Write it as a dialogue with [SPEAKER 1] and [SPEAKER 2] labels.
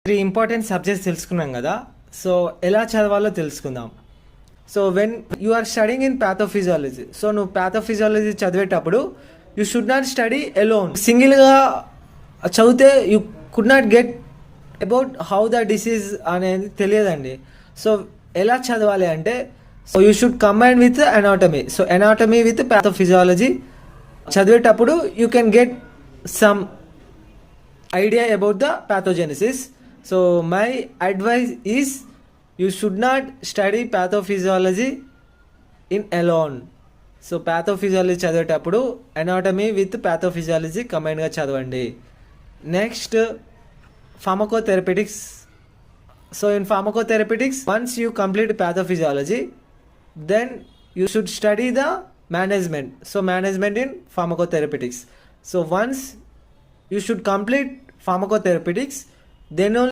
[SPEAKER 1] Three important subjects తెలుసుకున్నాం కదా. So ఎలా చదవాలో తెలుసుకుందాం. So when you are studying in pathophysiology, so నువ్వు ప్యాథోఫిజియాలజీ చదివేటప్పుడు you should not study alone. సింగిల్గా చదివితే you could not get about how the disease అనేది తెలియదండి. సో ఎలా చదవాలి అంటే, so you should combine with anatomy. So anatomy with pathophysiology చదివేటప్పుడు you can get some idea about the pathogenesis. So my advice is you should not study pathophysiology in alone. So pathophysiology చదివేటప్పుడు anatomy with pathophysiology కంబైన్గా చదవండి. Next pharmacotherapeutics. So in pharmacotherapeutics once you complete pathophysiology, then you should study the management. So management in pharmacotherapeutics. So once you should complete pharmacotherapeutics, then only